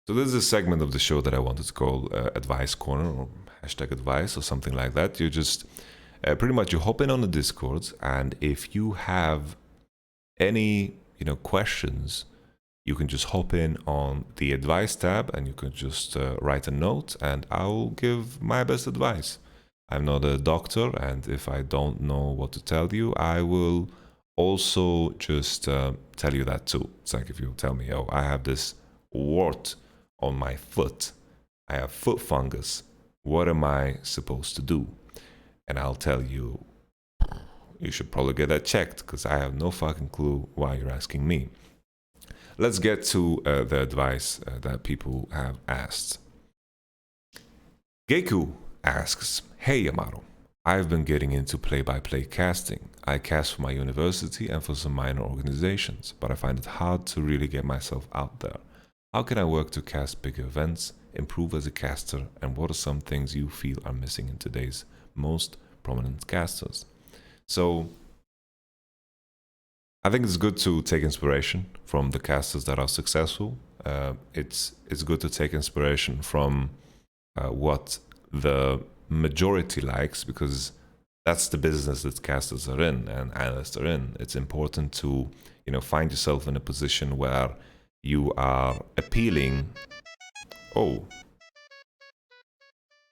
So this is a segment of the show that I wanted to call Advice Corner or hashtag advice or something like that. You just pretty much you hop in on the Discord, and if you have any questions, you can just hop in on the advice tab and you can just write a note, and I'll give my best advice. I'm not a doctor, and if I don't know what to tell you, I will also just tell you that too. It's like if you tell me, oh, I have this wart on my foot, I have foot fungus, what am I supposed to do? And I'll tell you, you should probably get that checked, because I have no fucking clue why you're asking me. Let's get to the advice that people have asked. Geku asks, hey Yamato, I've been getting into play-by-play casting. I cast for my university and for some minor organizations, but I find it hard to really get myself out there. How can I work to cast bigger events, improve as a caster, and what are some things you feel are missing in today's most prominent casters? So I think it's good to take inspiration from the casters that are successful. It's good to take inspiration from what the majority likes, because that's the business that casters are in and analysts are in. It's important to find yourself in a position where you are appealing. Oh,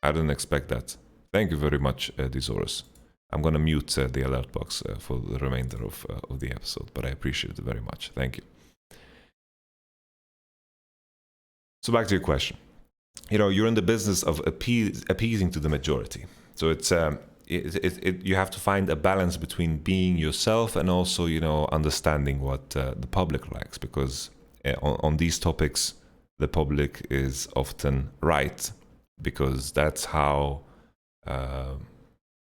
I didn't expect that. Thank you very much, Desaurus. I'm going to mute the alert box for the remainder of the episode, but I appreciate it very much. Thank you. So back to your question. You're in the business of appeasing to the majority. So it's you have to find a balance between being yourself and also understanding what the public likes, because on these topics the public is often right, because that's how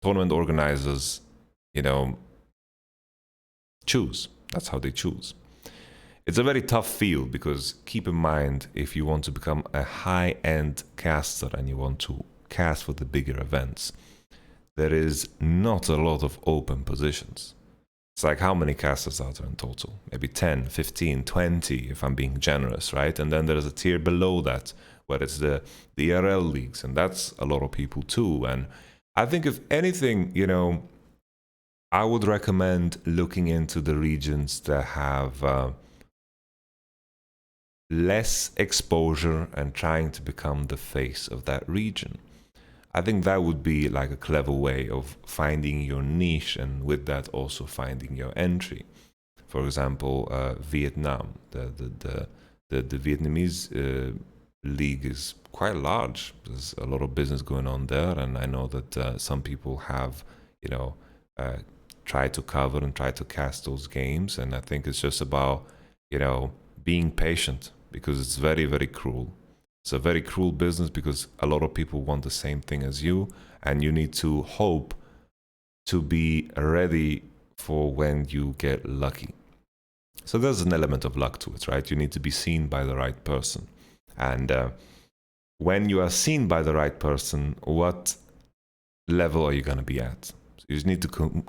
tournament organizers choose. That's how they choose. It's a very tough field, because keep in mind, if you want to become a high-end caster and you want to cast for the bigger events, there is not a lot of open positions. It's like, how many casters are there in total? Maybe 10, 15, 20 if I'm being generous, right? And then there's a tier below that where it's the RL leagues, and that's a lot of people too. And I think if anything, I would recommend looking into the regions that have less exposure and trying to become the face of that region. I think that would be like a clever way of finding your niche, and with that also finding your entry. For example, Vietnam, the Vietnamese league is quite large. There's a lot of business going on there, and I know that some people have, tried to cover and try to cast those games. And I think it's just about, being patient, because it's very, very cruel. It's a very cruel business, because a lot of people want the same thing as you, and you need to hope to be ready for when you get lucky. So there's an element of luck to it, right? You need to be seen by the right person. And when you are seen by the right person, what level are you going to be at? So you just need to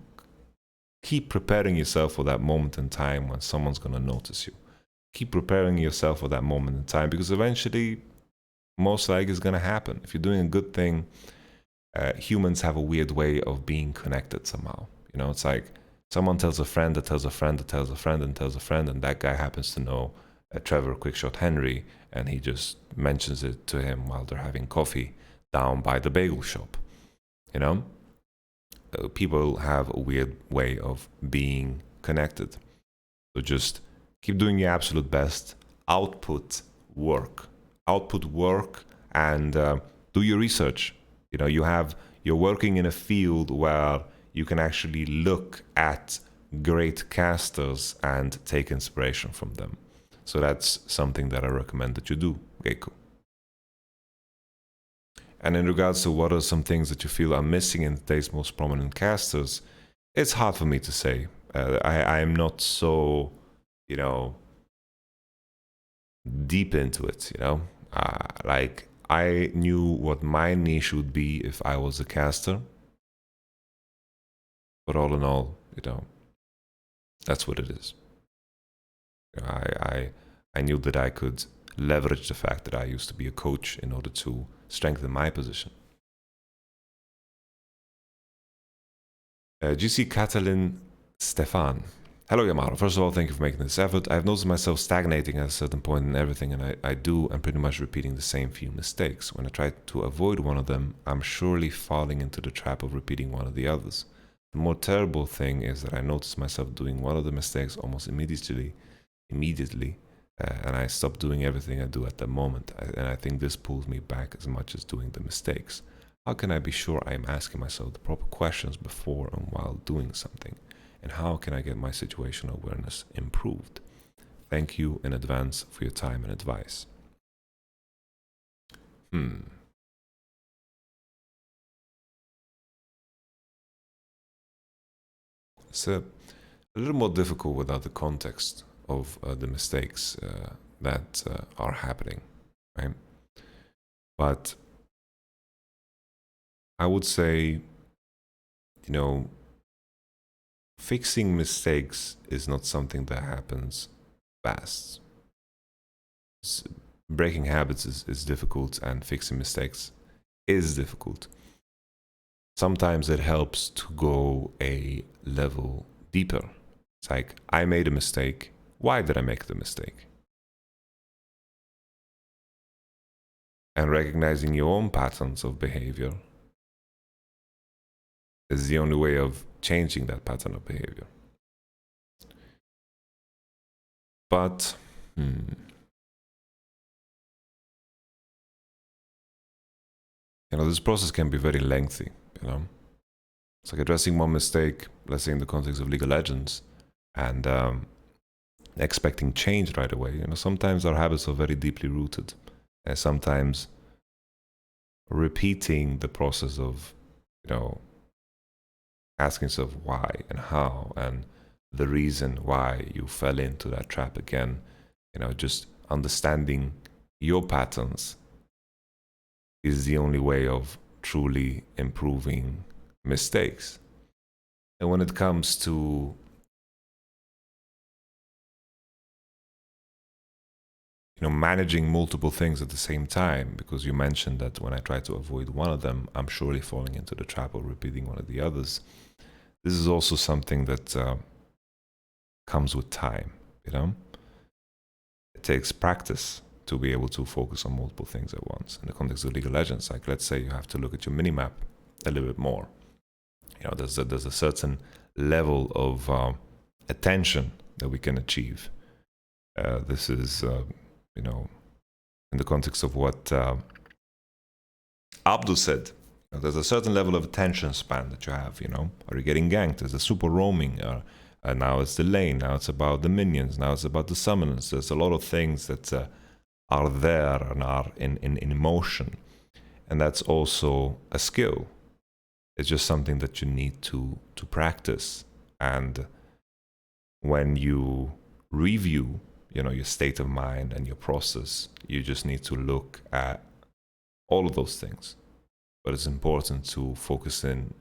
keep preparing yourself for that moment in time when someone's going to notice you. Keep preparing yourself for that moment in time, because eventually, most likely, it's going to happen. If you're doing a good thing, humans have a weird way of being connected somehow. It's like someone tells a friend that tells a friend that tells a friend and tells a friend, and that guy happens to know Trevor Quickshot Henry, and he just mentions it to him while they're having coffee down by the bagel shop. People have a weird way of being connected. So just keep doing your absolute best. Output work, and do your research. You're working in a field where you can actually look at great casters and take inspiration from them. So that's something that I recommend that you do, Geku. And in regards to what are some things that you feel are missing in today's most prominent casters, it's hard for me to say. I am not so, deep into it, like I knew what my niche would be if I was a caster. But all in all, that's what it is. I knew that I could leverage the fact that I used to be a coach in order to strengthen my position. GC Katalin Stefan. Hello, Yamato. First of all, thank you for making this effort. I've noticed myself stagnating at a certain point in everything, and I'm pretty much repeating the same few mistakes. When I try to avoid one of them, I'm surely falling into the trap of repeating one of the others. The more terrible thing is that I notice myself doing one of the mistakes almost immediately, and I stop doing everything I do at the moment. And I think this pulls me back as much as doing the mistakes. How can I be sure I am asking myself the proper questions before and while doing something? And how can I get my situational awareness improved? Thank you in advance for your time and advice. It's a little more difficult without the context of the mistakes that are happening, right? But I would say, fixing mistakes is not something that happens fast. Breaking habits is difficult, and fixing mistakes is difficult. Sometimes it helps to go a level deeper. It's like, I made a mistake. Why did I make the mistake? And recognizing your own patterns of behavior is the only way of changing that pattern of behavior. But this process can be very lengthy. It's like addressing one mistake, let's say in the context of League of Legends, and expecting change right away. Sometimes our habits are very deeply rooted, and sometimes repeating the process of asking yourself why and how and the reason why you fell into that trap again, just understanding your patterns is the only way of truly improving mistakes. And when it comes to managing multiple things at the same time, because you mentioned that when I try to avoid one of them, I'm surely falling into the trap of repeating one of the others. This is also something that comes with time, It takes practice to be able to focus on multiple things at once. In the context of League of Legends, like let's say you have to look at your minimap a little bit more. There's a certain level of attention that we can achieve. This is, in the context of what Abdul said, there's a certain level of attention span that you have, Are you getting ganked? There's the super roaming. Now it's the lane. Now it's about the minions. Now it's about the summoners. There's a lot of things that are there and are in motion. And that's also a skill. It's just something that you need to practice. And when you review, your state of mind and your process, you just need to look at all of those things. But it's important to focusing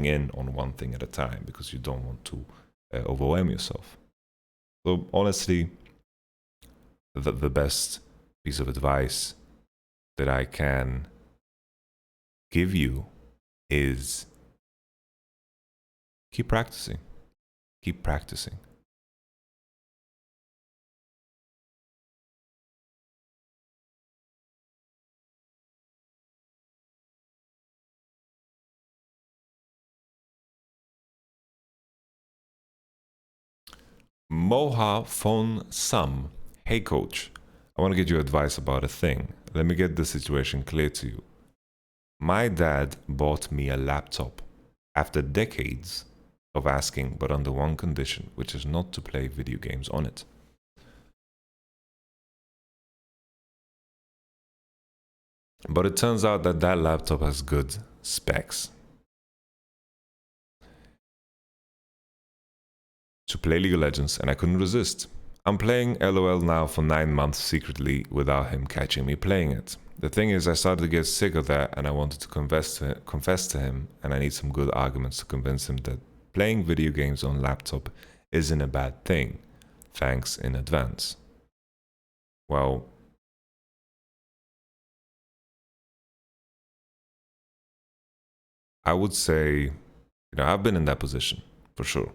in on one thing at a time, because you don't want to overwhelm yourself. So honestly, the best piece of advice that I can give you is keep practicing. Keep practicing. Moha Phone Sum. Hey coach, I want to get your advice about a thing. Let me get the situation clear to you. My dad bought me a laptop after decades of asking, but under one condition, which is not to play video games on it. But it turns out that that laptop has good specs to play League of Legends, and I couldn't resist. I'm playing LOL now for 9 months secretly without him catching me playing it. The thing is, I started to get sick of that, and I wanted to confess to him, and I need some good arguments to convince him that playing video games on laptop isn't a bad thing. Thanks in advance. Well, I would say, I've been in that position for sure.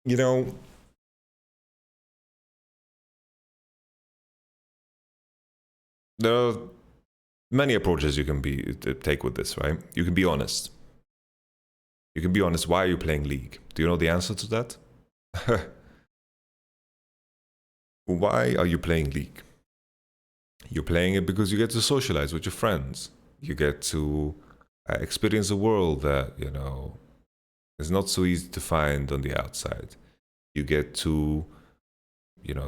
You know, there are many approaches you can take with this, right? You can be honest. You can be honest. Why are you playing League? Do you know the answer to that? Why are you playing League? You're playing it because you get to socialize with your friends. You get to experience a world that, is not so easy to find on the outside. You get to,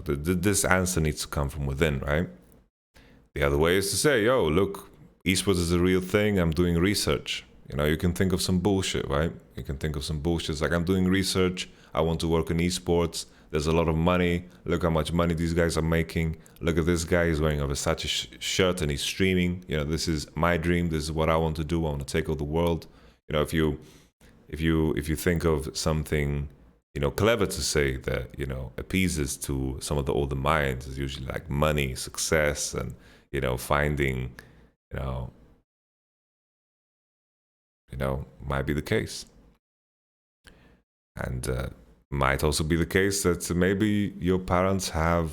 this answer needs to come from within, right? The other way is to say, yo, look, esports is a real thing. I'm doing research. You can think of some bullshit, right? You can think of some bullshit. It's like, I'm doing research. I want to work in esports. There's a lot of money. Look how much money these guys are making. Look at this guy. He's wearing a Versace shirt and he's streaming. This is my dream. This is what I want to do. I want to take over the world. If you think of something, clever to say that, appeases to some of the older minds, is usually like money, success, and, finding, might be the case. And might also be the case that maybe your parents have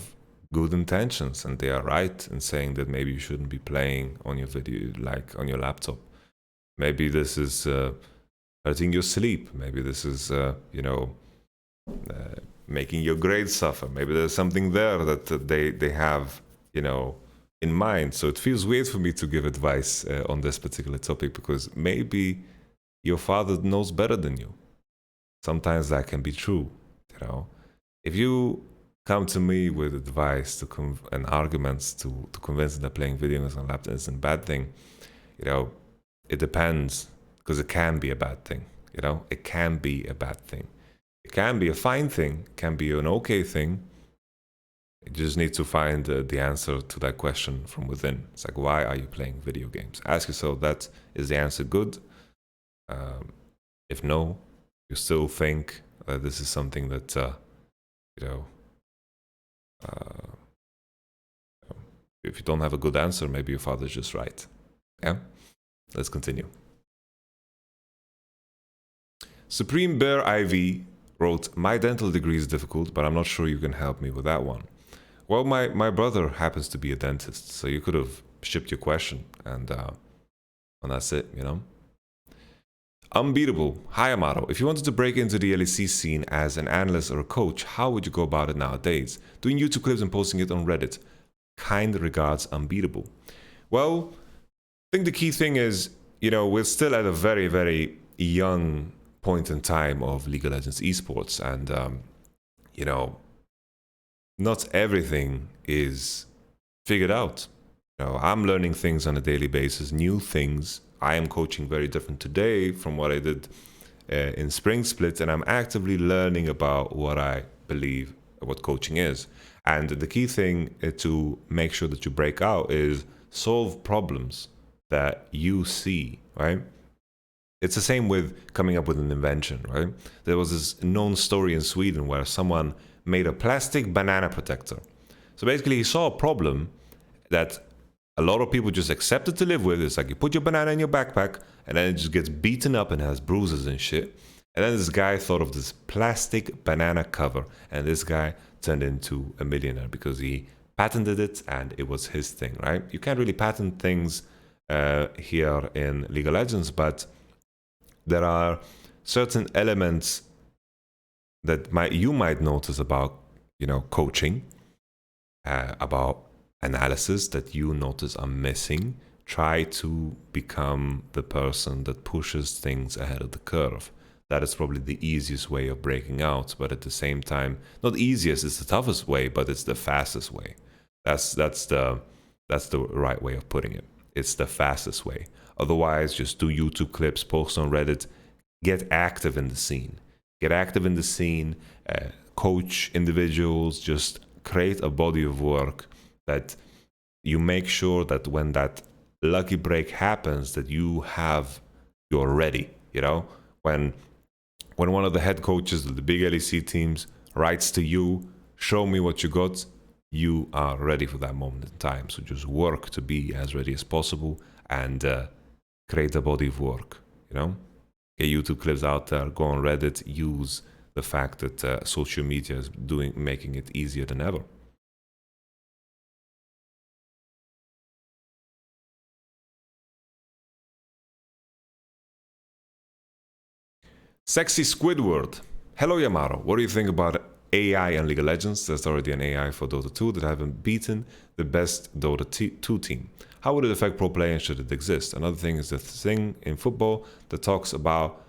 good intentions and they are right in saying that maybe you shouldn't be playing on your video, like on your laptop. Maybe this is hurting your sleep. Maybe this is, making your grades suffer. Maybe there's something there that they have, in mind. So it feels weird for me to give advice on this particular topic because maybe your father knows better than you. Sometimes that can be true. If you come to me with advice and arguments to convince them that playing video games on laptop isn't a bad thing, it depends, because it can be a bad thing. It can be a bad thing. It can be a fine thing. It can be an okay thing. You just need to find the answer to that question from within. It's like, why are you playing video games? Ask yourself that. Is the answer good? If no, you still think that this is something that, if you don't have a good answer, maybe your father's just right. Yeah? Let's continue. Supreme Bear IV wrote, my dental degree is difficult, but I'm not sure you can help me with that one. Well, my brother happens to be a dentist, so you could have shipped your question, and that's it, Unbeatable. Hi, Yamato. If you wanted to break into the LEC scene as an analyst or a coach, how would you go about it nowadays? Doing YouTube clips and posting it on Reddit. Kind regards, Unbeatable. Well, I think the key thing is, we're still at a very, very young point in time of League of Legends esports, and, not everything is figured out. I'm learning things on a daily basis, new things. I am coaching very different today from what I did in Spring Split, and I'm actively learning about what I believe what coaching is. And the key thing to make sure that you break out is solve problems that you see, right? It's the same with coming up with an invention, right? There was this known story in Sweden where someone made a plastic banana protector. So basically he saw a problem that a lot of people just accepted to live with. It's like you put your banana in your backpack and then it just gets beaten up and has bruises and shit. And then this guy thought of this plastic banana cover, and this guy turned into a millionaire because he patented it and it was his thing, right? You can't really patent things here in League of Legends, but there are certain elements that you might notice about, coaching, about analysis that you notice are missing. Try to become the person that pushes things ahead of the curve. That is probably the easiest way of breaking out, but at the same time, not easiest, it's the toughest way, but it's the fastest way. That's the right way of putting it. It's the fastest way. Otherwise, just do YouTube clips, post on Reddit, get active in the scene. Get active in the scene, coach individuals, just create a body of work that you make sure that when that lucky break happens, that you're ready. When one of the head coaches of the big LEC teams writes to you, show me what you got, you are ready for that moment in time. So just work to be as ready as possible, and create a body of work, you know? Get YouTube clips out there, go on Reddit, use the fact that social media is making it easier than ever. Sexy Squidward. Hello Yamato, what do you think about AI and League of Legends? There's already an AI for Dota 2 that haven't beaten the best Dota 2 team. How would it affect pro play and should it exist? Another thing is the thing in football that talks about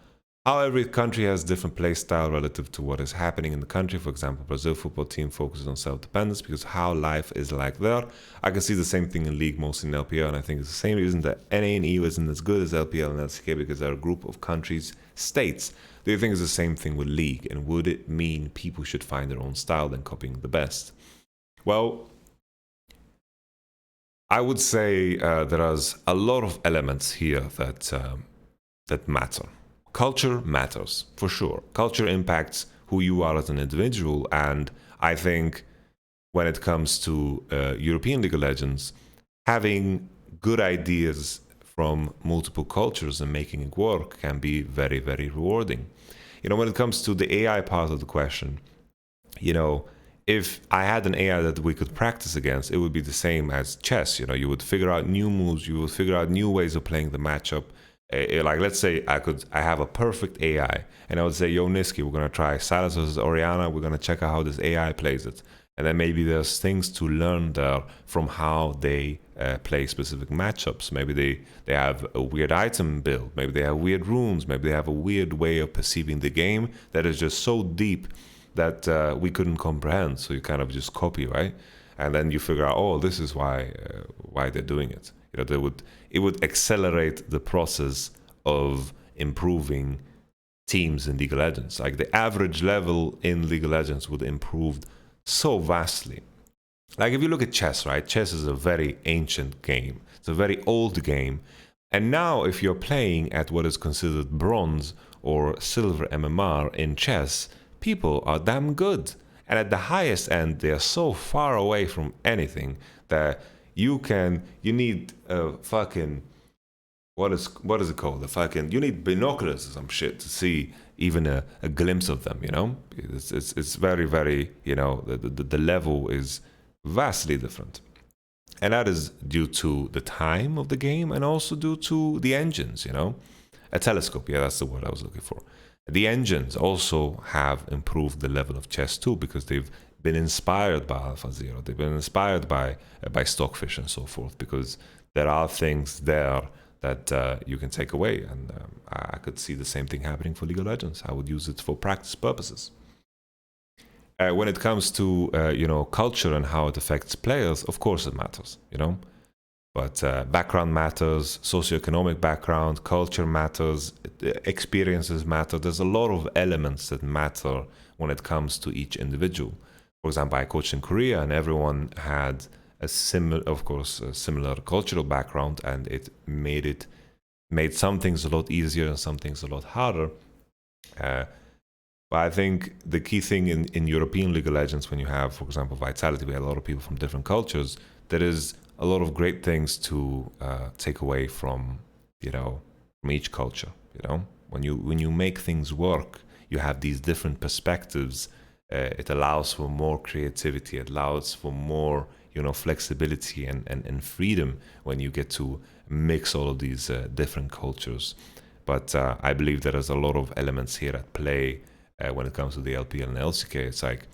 how every country has different play style relative to what is happening in the country. For example, Brazil football team focuses on self-dependence because how life is like there. I can see the same thing in league, mostly in LPL, and I think it's the same reason that NA and EU isn't as good as LPL and LCK because they're a group of countries, states. Do you think it's the same thing with league? And would it mean people should find their own style than copying the best? Well, I would say there is a lot of elements here that matter. Culture matters, for sure. Culture impacts who you are as an individual, and I think when it comes to European League of Legends, having good ideas from multiple cultures and making it work can be very, very rewarding. You know, when it comes to the AI part of the question, you know, if I had an AI that we could practice against, it would be the same as chess. You know, you would figure out new moves, you would figure out new ways of playing the matchup. Like, let's say I have a perfect AI, and I would say, yo, Niski, we're gonna try Silas versus Oriana. We're gonna check out how this AI plays it, and then maybe there's things to learn there from how they play specific matchups. Maybe they have a weird item build. Maybe they have weird runes. Maybe they have a weird way of perceiving the game that is just so deep that we couldn't comprehend. So you kind of just copy, right? And then you figure out, oh, this is why they're doing it. You know, it would accelerate the process of improving teams in League of Legends. Like the average level in League of Legends would improve so vastly. Like if you look at chess, right? Chess is a very ancient game. It's a very old game. And now if you're playing at what is considered bronze or silver MMR in chess, people are damn good. And at the highest end, they're so far away from anything that you need a fucking, what is it called? You need binoculars or some shit to see even a glimpse of them, you know? It's very, very, you know, the level is vastly different. And that is due to the time of the game and also due to the engines, you know? A telescope, yeah, that's the word I was looking for. The engines also have improved the level of chess too because they've been inspired by AlphaZero. They've been inspired by Stockfish and so forth because there are things there that you can take away. And I could see the same thing happening for League of Legends. I would use it for practice purposes. When it comes to you know, culture and how it affects players, of course it matters, you know. But background matters, socioeconomic background, culture matters, experiences matter. There's a lot of elements that matter when it comes to each individual. For example, I coached in Korea and everyone had a similar cultural background, and it made some things a lot easier and some things a lot harder. But I think the key thing in European League of Legends, when you have, for example, Vitality, we have a lot of people from different cultures, there is a lot of great things to take away from, you know, from each culture. You know, when you make things work, you have these different perspectives. It allows for more creativity. It allows for more, you know, flexibility and freedom when you get to mix all of these different cultures. But I believe there is a lot of elements here at play when it comes to the LPL and LCK. It's like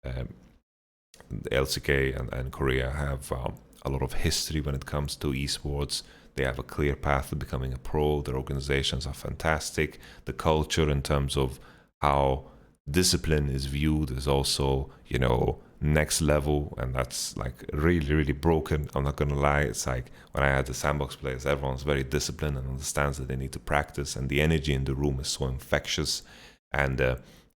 the LCK and Korea have a lot of history when it comes to esports. They have a clear path to becoming a pro. Their organizations are fantastic. The culture in terms of how discipline is viewed is also, you know, next level, and that's like really, really broken. I'm not gonna lie. It's like when I had the sandbox players, everyone's very disciplined and understands that they need to practice, and the energy in the room is so infectious. And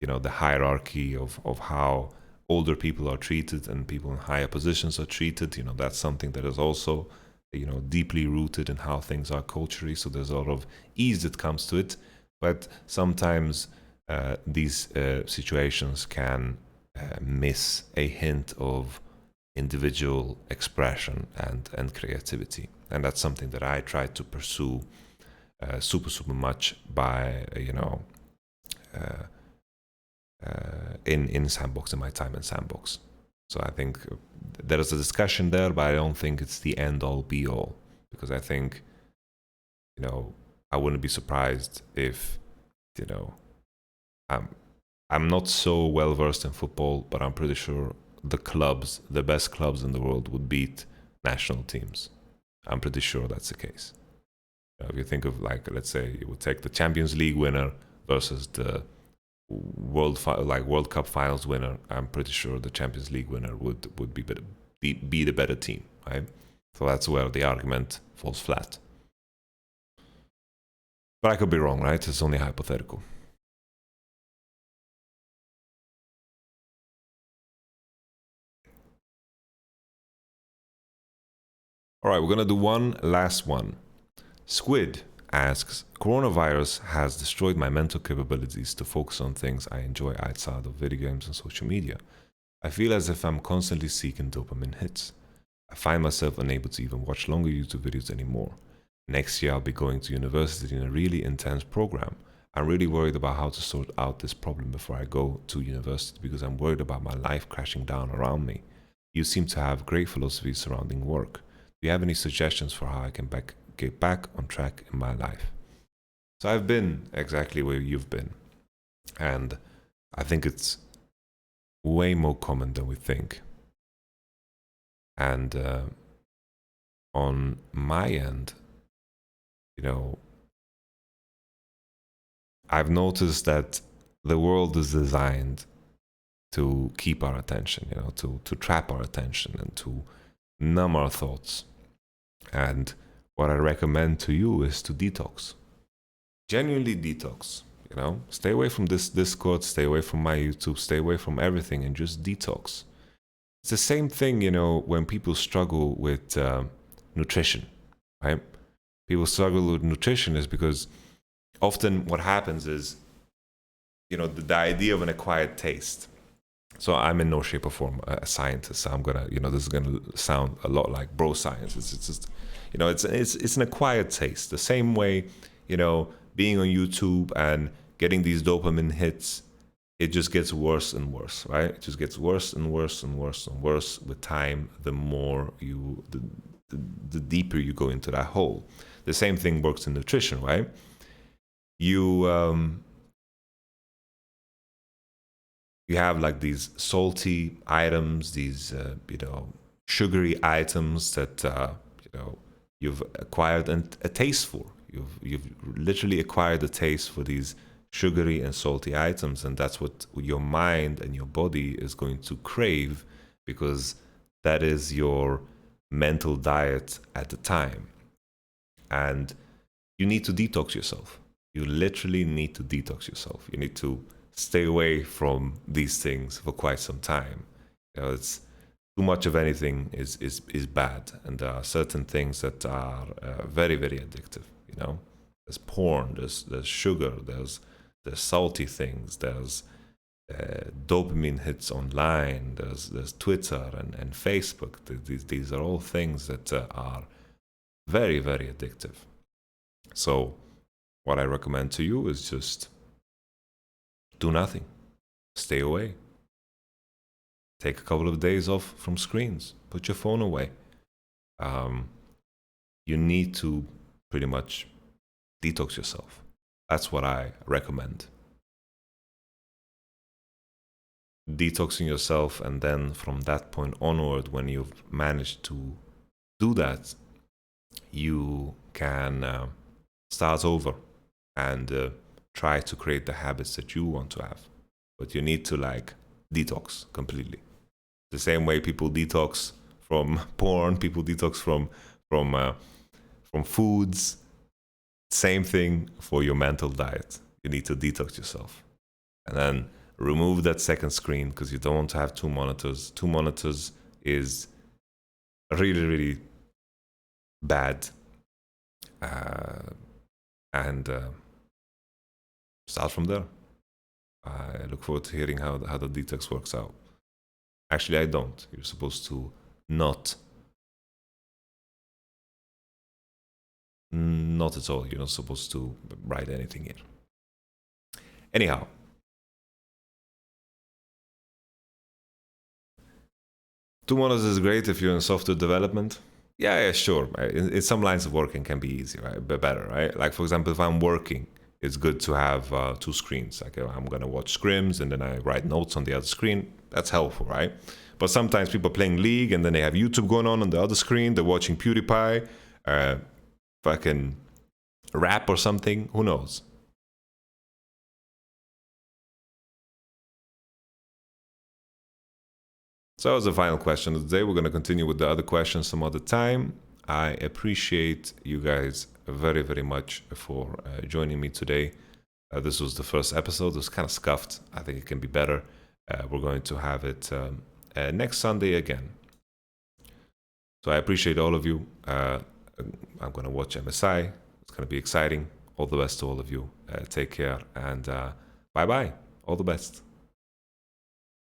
you know, the hierarchy of how older people are treated and people in higher positions are treated, you know, that's something that is also, you know, deeply rooted in how things are culturally. So there's a lot of ease that comes to it, but sometimes these situations can miss a hint of individual expression and creativity. And that's something that I try to pursue super much by in Sandbox, in my time in Sandbox. So I think there is a discussion there, but I don't think it's the end all be all, because I think, I wouldn't be surprised if, I'm not so well versed in football, but I'm pretty sure the best clubs in the world would beat national teams. I'm pretty sure that's the case. If you think of, like, let's say you would take the Champions League winner versus the World Cup finals winner, I'm pretty sure the Champions League winner would be the better team, right? So that's where the argument falls flat. But I could be wrong, right? It's only hypothetical. All right, we're gonna do one last one. Squid asks, coronavirus has destroyed my mental capabilities to focus on things I enjoy outside of video games and social media. I feel as if I'm constantly seeking dopamine hits. I find myself unable to even watch longer YouTube videos anymore. Next year I'll be going to university in a really intense program. I'm really worried about how to sort out this problem before I go to university because I'm worried about my life crashing down around me. You seem to have great philosophy surrounding work. Do you have any suggestions for how I can get back on track in my life? So I've been exactly where you've been. And I think it's way more common than we think. And on my end, I've noticed that the world is designed to keep our attention, to trap our attention and to numb our thoughts. And what I recommend to you is to detox. Genuinely detox. Stay away from this Discord, stay away from my YouTube, stay away from everything and just detox. It's the same thing, when people struggle with nutrition, right? People struggle with nutrition is because often what happens is, the idea of an acquired taste. So I'm in no shape or form a scientist. So I'm gonna, this is gonna sound a lot like bro science. It's just, it's an acquired taste. The same way, being on YouTube and getting these dopamine hits, it just gets worse and worse, right? It just gets worse and worse and worse and worse with time. The more the deeper you go into that hole. The same thing works in nutrition, right? You have like these salty items, these sugary items that you've acquired a taste for. You've literally acquired a taste for these sugary and salty items, and that's what your mind and your body is going to crave because that is your mental diet at the time. And you need to detox yourself. You literally need to detox yourself. You need to stay away from these things for quite some time. It's too much of anything is bad, and there are certain things that are very addictive. There's porn, there's sugar, there's salty things, there's dopamine hits online, there's Twitter and Facebook. These are all things that are very addictive. So what I recommend to you is just do nothing. Stay away. Take a couple of days off from screens. Put your phone away. You need to pretty much detox yourself. That's what I recommend. Detoxing yourself, and then from that point onward, when you've managed to do that, you can start over and try to create the habits that you want to have. But you need to detox completely. The same way people detox from porn, people detox from foods. Same thing for your mental diet. You need to detox yourself. And then remove that second screen because you don't want to have two monitors. Two monitors is really bad. And start from there. I look forward to hearing how the detox works out. Actually, I don't. You're supposed to Not. Not at all. You're not supposed to write anything here. Anyhow. 2 months is great if you're in software development. Yeah, sure. In some lines of work, it can be easy, right? But better, right? Like, for example, if I'm working, it's good to have 2 screens. Like, I'm going to watch scrims and then I write notes on the other screen. That's helpful, right? But sometimes people are playing League and then they have YouTube going on the other screen. They're watching PewDiePie, fucking rap or something. Who knows? So that was the final question of the day. We're going to continue with the other questions some other time. I appreciate you guys very, very much for joining me today. This was the first episode. It was kind of scuffed. I think it can be better. We're going to have it next Sunday again. So I appreciate all of you. I'm going to watch MSI. It's going to be exciting. All the best to all of you. Take care and bye-bye. All the best.